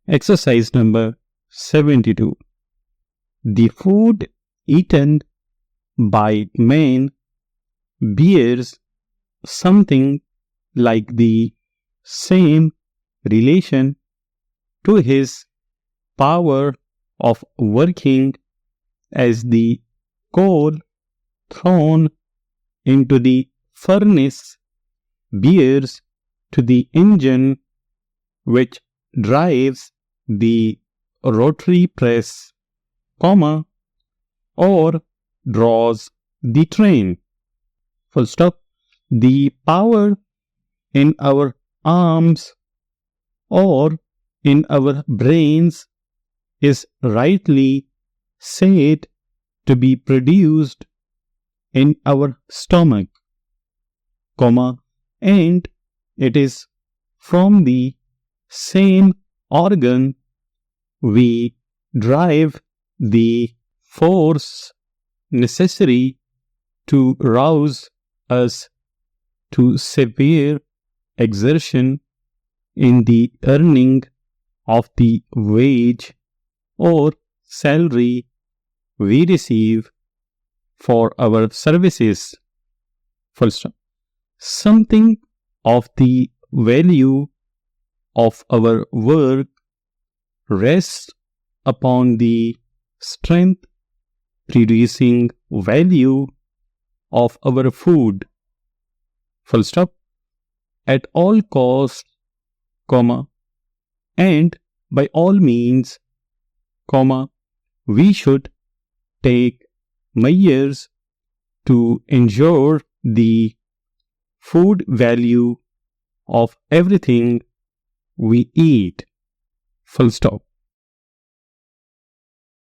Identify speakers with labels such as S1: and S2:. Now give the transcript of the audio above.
S1: Exercise number 72. The food eaten by man bears something like the same relation to his power of working as the coal thrown into the furnace bears to the engine which drives the rotary press, or draws the train. Full stop. The power in our arms or in our brains is rightly said to be produced in our stomach, and it is from the same organ we drive the force necessary to rouse us to severe exertion in the earning of the wage or salary we receive for our services. Full stop. Something of the value of our work rests upon the strength producing value of our food. Full stop. At all costs, and by all means, we should take measures to ensure the food value of everything we eat. Full stop.